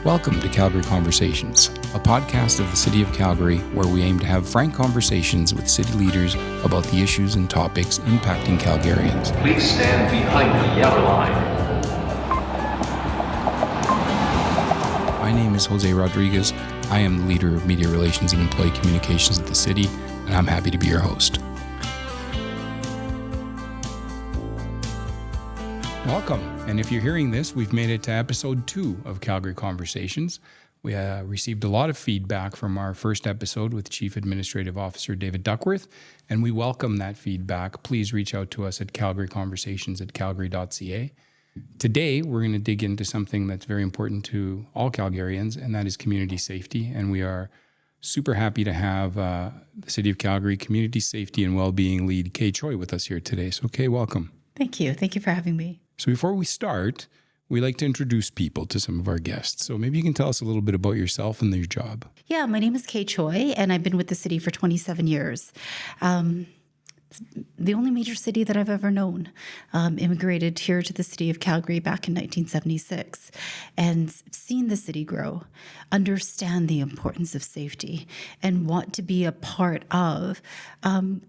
Welcome to Calgary Conversations, a podcast of the City of Calgary where we aim to have frank conversations with city leaders about the issues and topics impacting Calgarians. Please stand behind the yellow line. My name is Jose Rodriguez. I am the leader of Media Relations and Employee Communications at the city, and I'm happy to be your host. Welcome. And if you're hearing this, we've made it to episode 2 of Calgary Conversations. We received a lot of feedback from our first episode with Chief Administrative Officer David Duckworth, and we welcome that feedback. Please reach out to us at calgaryconversations@calgary.ca. Today, we're going to dig into something that's very important to all Calgarians, and that is community safety. And we are super happy to have the City of Calgary Community Safety and Wellbeing Lead, Kay Choi, with us here today. So, Kay, welcome. Thank you. Thank you for having me. So before we start, we like to introduce people to some of our guests. So maybe you can tell us a little bit about yourself and your job. Yeah, my name is Kay Choi, and I've been with the city for 27 years. It's the only major city that I've ever known. Immigrated here to the city of Calgary back in 1976 and seen the city grow, understand the importance of safety, and want to be a part of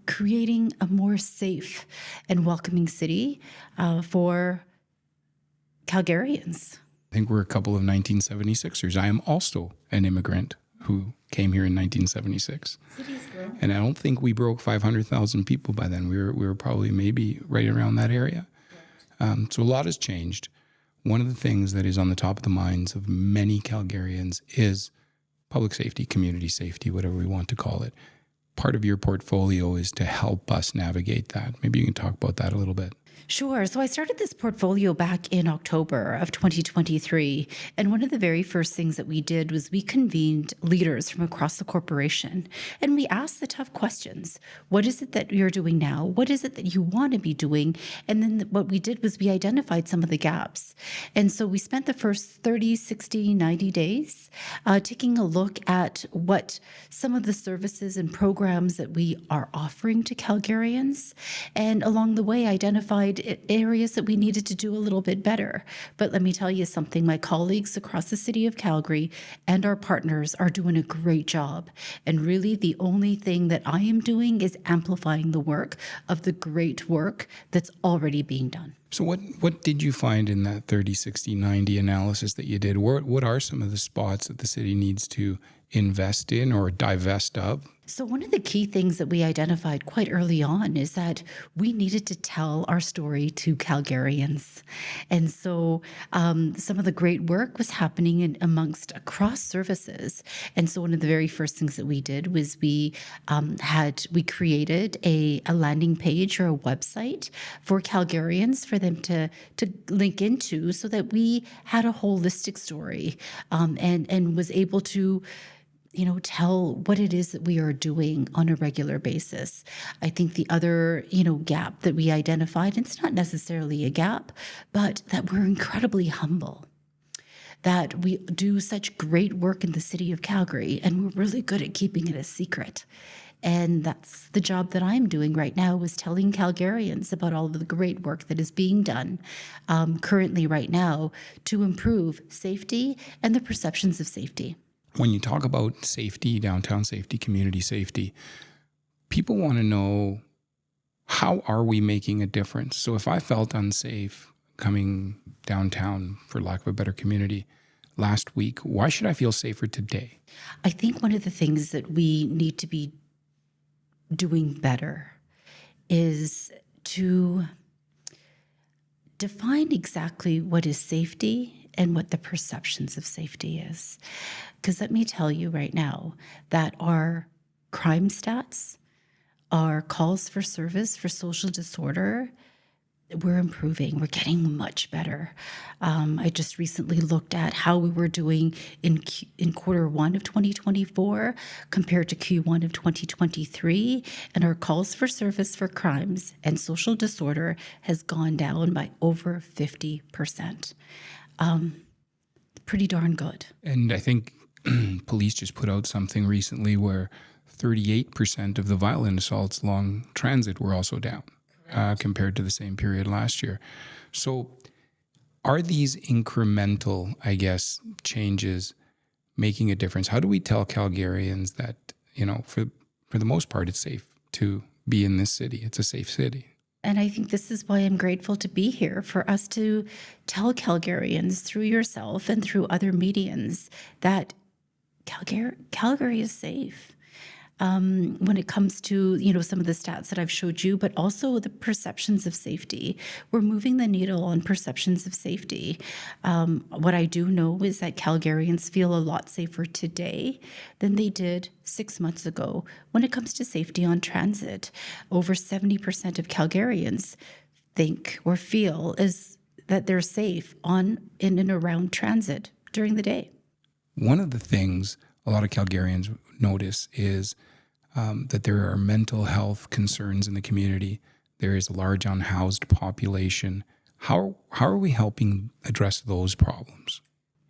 creating a more safe and welcoming city for Calgarians. I think we're a couple of 1976ers. I am also an immigrant who came here in 1976. And I don't think we broke 500,000 people by then. We were probably maybe right around that area. So a lot has changed. One of the things that is on the top of the minds of many Calgarians is public safety, community safety, whatever we want to call it. Part of your portfolio is to help us navigate that. Maybe you can talk about that a little bit. Sure. So I started this portfolio back in October of 2023. And one of the very first things that we did was we convened leaders from across the corporation and we asked the tough questions. What is it that you're doing now? What is it that you want to be doing? And then what we did was we identified some of the gaps. And so we spent the first 30, 60, 90 days taking a look at what some of the services and programs that we are offering to Calgarians. And along the way, identified areas that we needed to do a little bit better. But let me tell you something, my colleagues across the city of Calgary and our partners are doing a great job. And really the only thing that I am doing is amplifying the work of the great work that's already being done. So what did you find in that 30, 60, 90 analysis that you did? What are some of the spots that the city needs to invest in or divest of? So one of the key things that we identified quite early on is that we needed to tell our story to Calgarians. And so some of the great work was happening amongst across services. And so one of the very first things that we did was we created a landing page or a website for Calgarians for them to link into so that we had a holistic story and was able to tell what it is that we are doing on a regular basis. I think the other, gap that we identified, and it's not necessarily a gap, but that we're incredibly humble, that we do such great work in the city of Calgary, and we're really good at keeping it a secret. And that's the job that I'm doing right now, is telling Calgarians about all of the great work that is being done currently right now to improve safety and the perceptions of safety. When you talk about safety, downtown safety, community safety, people want to know, how are we making a difference? So if I felt unsafe coming downtown, for lack of a better community, last week, why should I feel safer today? I think one of the things that we need to be doing better is to define exactly what is safety and what the perceptions of safety is. Because let me tell you right now that our crime stats, our calls for service for social disorder, we're improving. We're getting much better. I just recently looked at how we were doing in Q1 of 2024 compared to Q1 of 2023, and our calls for service for crimes and social disorder has gone down by over 50%. Pretty darn good. And I think police just put out something recently where 38% of the violent assaults along transit were also down compared to the same period last year. So Are these incremental, I guess, changes making a difference? How do we tell Calgarians that, for the most part, it's safe to be in this city? It's a safe city. And I think this is why I'm grateful to be here, for us to tell Calgarians through yourself and through other medians that Calgary is safe. When it comes to, some of the stats that I've showed you, but also the perceptions of safety. We're moving the needle on perceptions of safety. What I do know is that Calgarians feel a lot safer today than they did 6 months ago when it comes to safety on transit. Over 70% of Calgarians think or feel that they're safe in and around transit during the day. One of the things a lot of Calgarians notice is that there are mental health concerns in the community. There is a large unhoused population. How are we helping address those problems?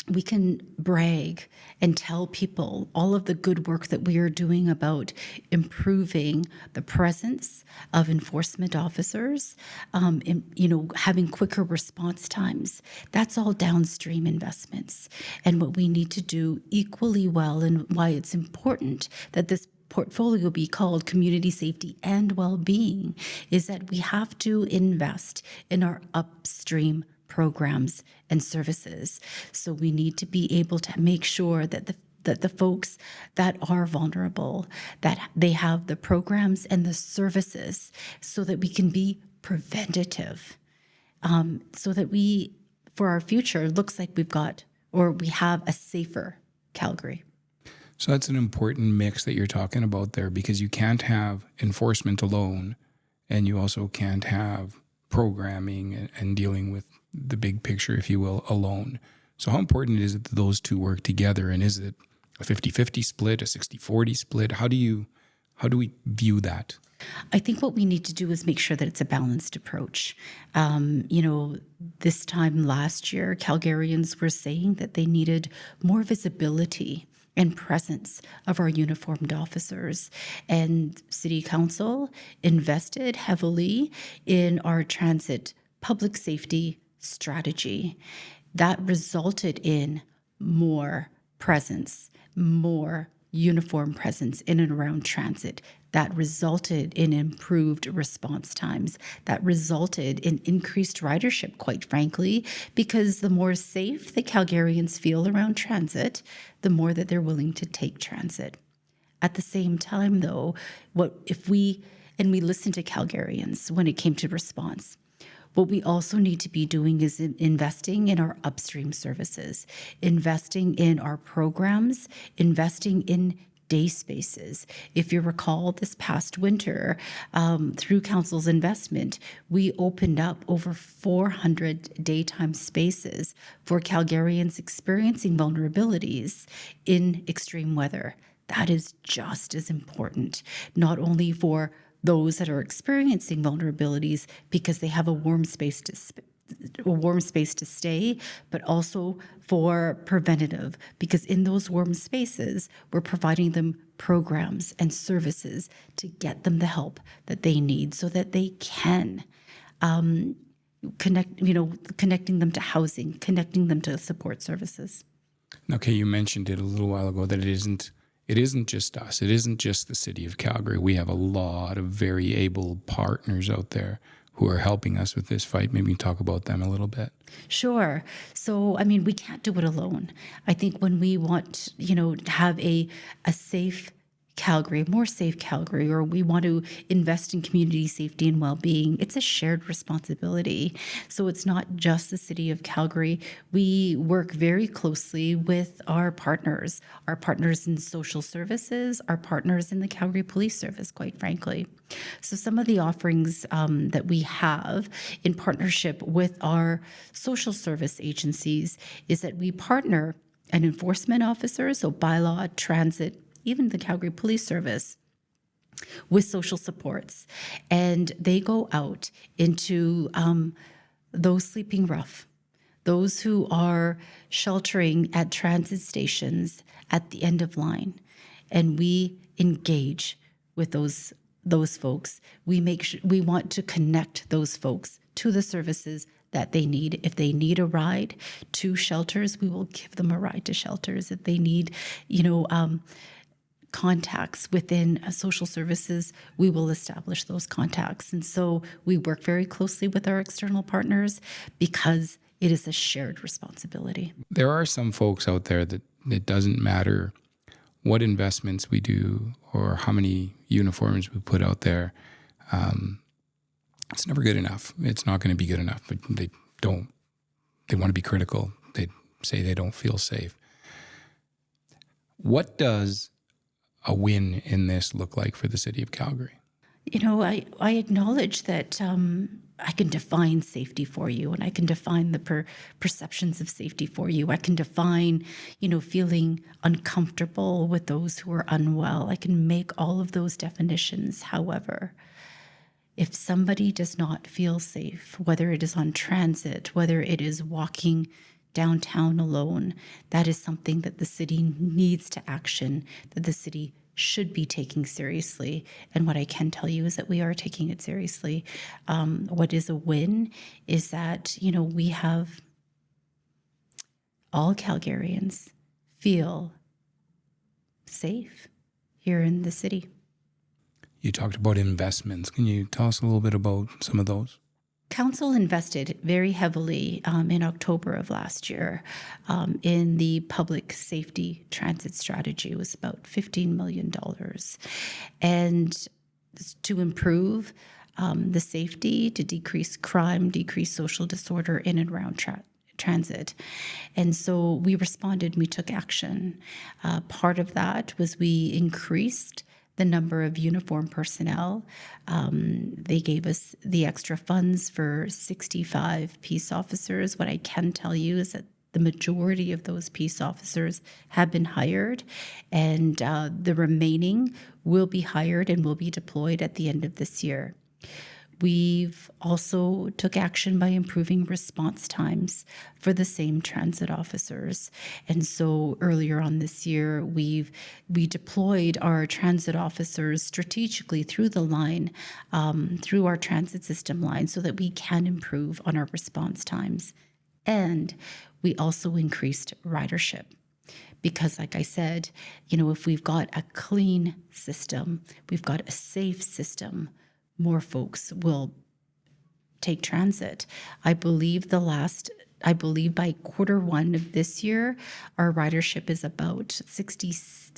We can brag and tell people all of the good work that we are doing about improving the presence of enforcement officers, having quicker response times. That's all downstream investments. And what we need to do equally well, and why it's important that this portfolio be called community safety and well-being, is that we have to invest in our upstream programs and services. So we need to be able to make sure that the folks that are vulnerable, that they have the programs and the services so that we can be preventative, so that for our future, looks like we have a safer Calgary. So that's an important mix that you're talking about there, because you can't have enforcement alone, and you also can't have programming and dealing with the big picture, if you will, alone. So how important is it that those two work together? And is it a 50-50 split, a 60-40 split? How do we view that? I think what we need to do is make sure that it's a balanced approach. This time last year, Calgarians were saying that they needed more visibility and presence of our uniformed officers. And City Council invested heavily in our transit public safety strategy. That resulted in more presence, more uniform presence in and around transit. That resulted in improved response times. That resulted in increased ridership, quite frankly, because the more safe the Calgarians feel around transit, the more that they're willing to take transit. At the same time, though, we listen to Calgarians when it came to response. What we also need to be doing is investing in our upstream services, investing in our programs, investing in day spaces. If you recall, this past winter, through Council's investment, we opened up over 400 daytime spaces for Calgarians experiencing vulnerabilities in extreme weather. That is just as important, not only for those that are experiencing vulnerabilities because they have a warm space to stay, but also for preventative, because in those warm spaces, we're providing them programs and services to get them the help that they need so that they can connecting them to housing, connecting them to support services. Okay, you mentioned it a little while ago that it isn't just us. It isn't just the city of Calgary. We have a lot of very able partners out there who are helping us with this fight. Maybe talk about them a little bit. Sure. So, we can't do it alone. I think when we want, to have a safe Calgary, more safe Calgary, or we want to invest in community safety and well-being, it's a shared responsibility. So it's not just the city of Calgary. We work very closely with our partners in social services, our partners in the Calgary Police Service, quite frankly. So some of the offerings that we have in partnership with our social service agencies is that we partner an enforcement officer, so bylaw, transit, even the Calgary Police Service, with social supports. And they go out into those sleeping rough, those who are sheltering at transit stations at the end of line. And we engage with those folks. We want to connect those folks to the services that they need. If they need a ride to shelters, we will give them a ride to shelters. If they need, contacts within social services, we will establish those contacts. And so we work very closely with our external partners because it is a shared responsibility. There are some folks out there that it doesn't matter what investments we do or how many uniforms we put out there. It's never good enough. It's not going to be good enough, but they want to be critical. They say they don't feel safe. What does a win in this look like for the city of Calgary? I acknowledge that I can define safety for you, and I can define the perceptions of safety for you. I can define, feeling uncomfortable with those who are unwell. I can make all of those definitions. However, if somebody does not feel safe, whether it is on transit, whether it is walking downtown alone, that is something that the city needs to action, that the city should be taking seriously. And what I can tell you is that we are taking it seriously. What is a win is that, we have all Calgarians feel safe here in the city. You talked about investments. Can you tell us a little bit about some of those? Council invested very heavily in October of last year in the public safety transit strategy. It was about $15 million. And to improve the safety, to decrease crime, decrease social disorder in and around transit. And so we responded, we took action. Part of that was we increased the number of uniformed personnel. They gave us the extra funds for 65 peace officers. What I can tell you is that the majority of those peace officers have been hired, and the remaining will be hired and will be deployed at the end of this year. We've also took action by improving response times for the same transit officers. And so earlier on this year, we deployed our transit officers strategically through the line, through our transit system line, so that we can improve on our response times. And we also increased ridership. Because like I said, if we've got a clean system, we've got a safe system, more folks will take transit. I believe by Q1 of this year, our ridership is about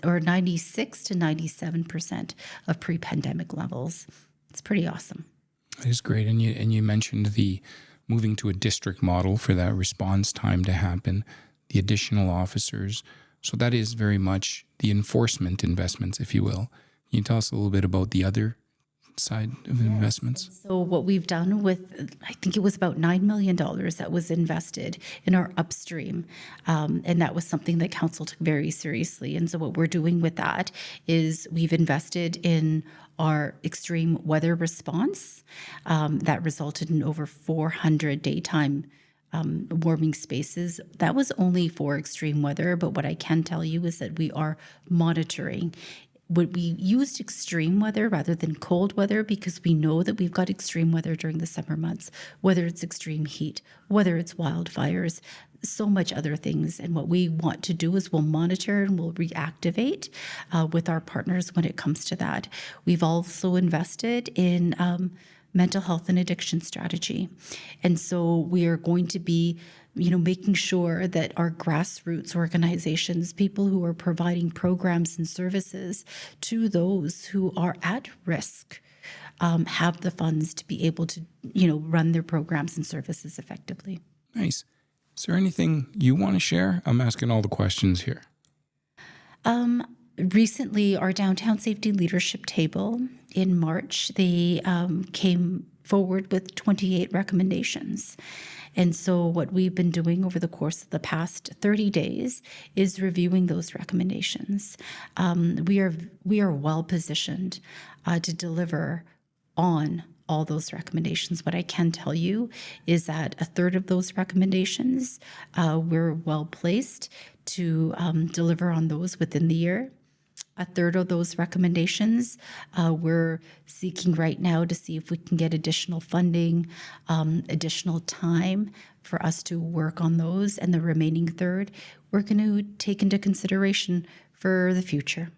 96 to 97% of pre-pandemic levels. It's pretty awesome. That is great. And you mentioned the moving to a district model for that response time to happen, the additional officers. So that is very much the enforcement investments, if you will. Can you tell us a little bit about the other side of investments? So what we've done with, I think it was about $9 million that was invested in our upstream. And that was something that council took very seriously. And so what we're doing with that is we've invested in our extreme weather response that resulted in over 400 daytime warming spaces. That was only for extreme weather, but what I can tell you is that we are monitoring. We used extreme weather rather than cold weather because we know that we've got extreme weather during the summer months, whether it's extreme heat, whether it's wildfires, so much other things. And what we want to do is we'll monitor and we'll reactivate with our partners when it comes to that. We've also invested in mental health and addiction strategy. And so we are going to be making sure that our grassroots organizations, people who are providing programs and services to those who are at risk, have the funds to be able to, run their programs and services effectively. Nice. Is there anything you want to share? I'm asking all the questions here. Recently, our Downtown Safety Leadership Table in March, they came forward with 28 recommendations. And so what we've been doing over the course of the past 30 days is reviewing those recommendations. We are well positioned to deliver on all those recommendations. What I can tell you is that a third of those recommendations, we're well placed to deliver on those within the year. a third of those recommendations. We're seeking right now to see if we can get additional funding, additional time for us to work on those. And the remaining third, we're going to take into consideration for the future.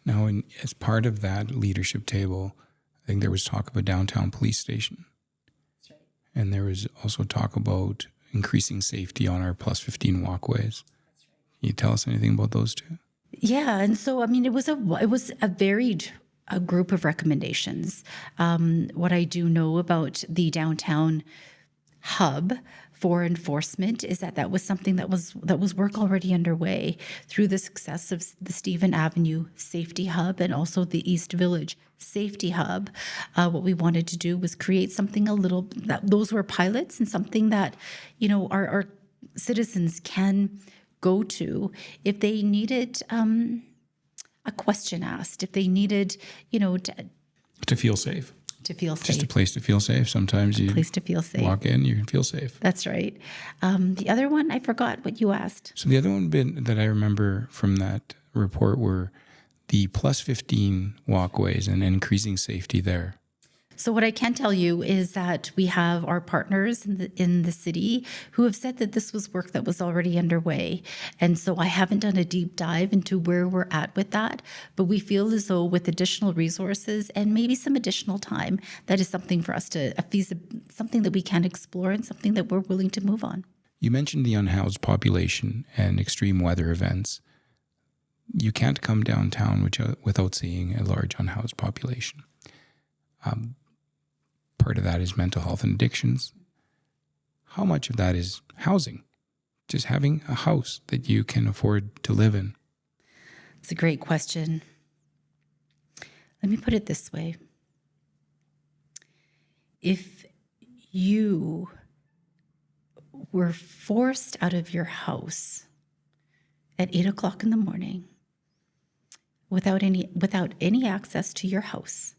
Now, as part of that leadership table, I think there was talk of a downtown police station. That's right. And there was also talk about increasing safety on our plus 15 walkways. That's right. Can you tell us anything about those two? Yeah, and so I mean, it was a varied group of recommendations. What I do know about the downtown hub for enforcement is that was something that was work already underway through the success of the Stephen Avenue Safety Hub and also the East Village Safety Hub. What we wanted to do was create something those were pilots and something that, our citizens can go to if they needed a question asked, if they needed, to feel safe. To feel safe. Just a place to feel safe. Sometimes you place to feel safe. Walk in, you can feel safe. That's right. The other one, I forgot what you asked. So the other one that I remember from that report were the plus 15 walkways and increasing safety there. So what I can tell you is that we have our partners in the city who have said that this was work that was already underway. And so I haven't done a deep dive into where we're at with that, but we feel as though with additional resources and maybe some additional time, that is something for us something that we can explore and something that we're willing to move on. You mentioned the unhoused population and extreme weather events. You can't come downtown without seeing a large unhoused population. Part of that is mental health and addictions. How much of that is housing? Just having a house that you can afford to live in? It's a great question. Let me put it this way. If you were forced out of your house at 8 o'clock in the morning without any access to your house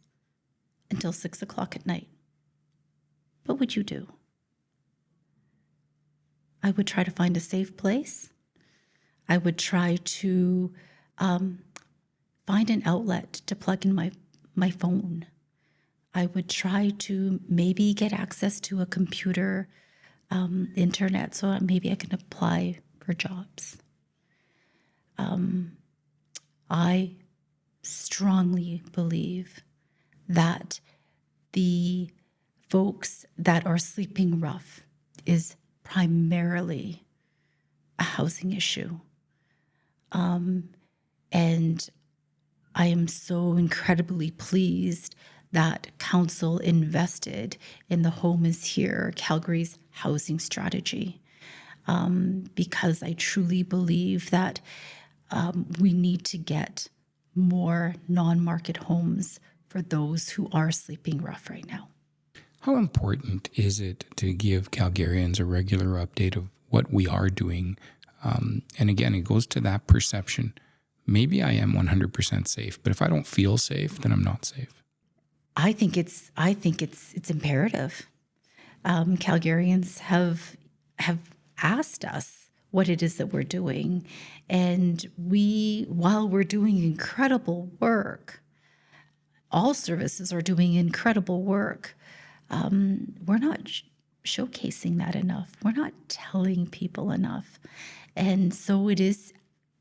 until 6 o'clock at night, what would you do? I would try to find a safe place. I would try to find an outlet to plug in my phone. I would try to maybe get access to a computer, internet, so maybe I can apply for jobs. I strongly believe that the folks that are sleeping rough is primarily a housing issue. And I am so incredibly pleased that council invested in the Home is Here, Calgary's housing strategy, because I truly believe that we need to get more non-market homes for those who are sleeping rough right now. How important is it to give Calgarians a regular update of what we are doing? And again, it goes to that perception. Maybe I am 100% safe, but if I don't feel safe, then I'm not safe. I think it's imperative. Calgarians have asked us what it is that we're doing, and while we're doing incredible work, all services are doing incredible work. We're not showcasing that enough. We're not telling people enough, and so it is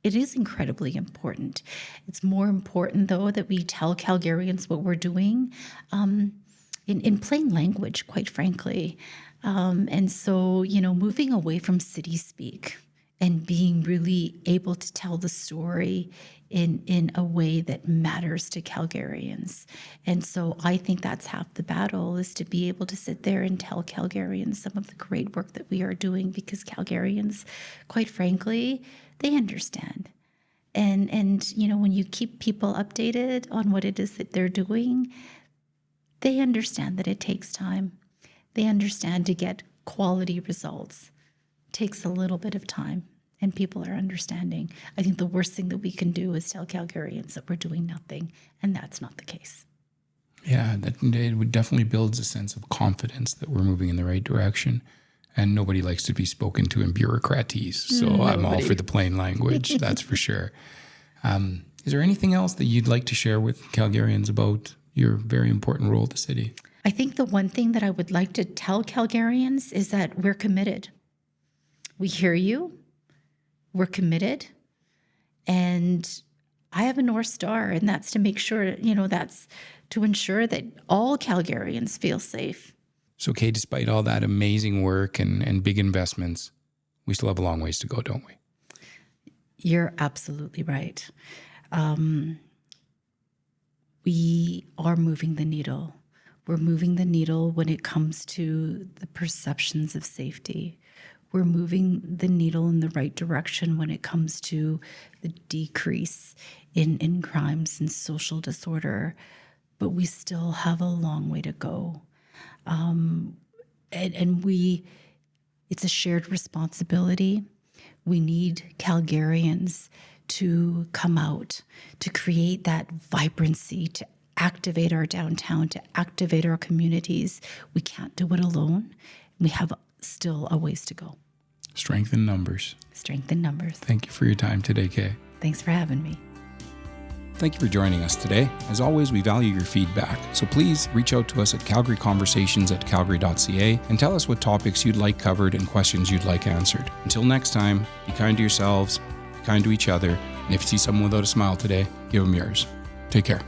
incredibly important. It's more important, though, that we tell Calgarians what we're doing in plain language, quite frankly. And so, moving away from city speak and being really able to tell the story in a way that matters to Calgarians. And so I think that's half the battle, is to be able to sit there and tell Calgarians some of the great work that we are doing, because Calgarians, quite frankly, they understand. And when you keep people updated on what it is that they're doing, they understand that it takes time. They understand to get quality results takes a little bit of time, and people are understanding. I think the worst thing that we can do is tell Calgarians that we're doing nothing, and that's not the case. Yeah, it would definitely builds a sense of confidence that we're moving in the right direction. And nobody likes to be spoken to in bureaucraties. So I'm all for the plain language, that's for sure. Is there anything else that you'd like to share with Calgarians about your very important role at the city? I think the one thing that I would like to tell Calgarians is that we're committed. We hear you. We're committed. And I have a North Star, and that's to make sure, that's to ensure that all Calgarians feel safe. So, Kay, despite all that amazing work and big investments, we still have a long ways to go, don't we? You're absolutely right. We are moving the needle. We're moving the needle when it comes to the perceptions of safety. We're moving the needle in the right direction when it comes to the decrease in crimes and social disorder. But we still have a long way to go. It's a shared responsibility. We need Calgarians to come out, to create that vibrancy, to activate our downtown, to activate our communities. We can't do it alone. We have still a ways to go. Strength in numbers. Strength in numbers. Thank you for your time today, Kay. Thanks for having me. Thank you for joining us today. As always, we value your feedback, so please reach out to us at calgaryconversations@calgary.ca and tell us what topics you'd like covered and questions you'd like answered. Until next time, be kind to yourselves, be kind to each other, and if you see someone without a smile today, give them yours. Take care.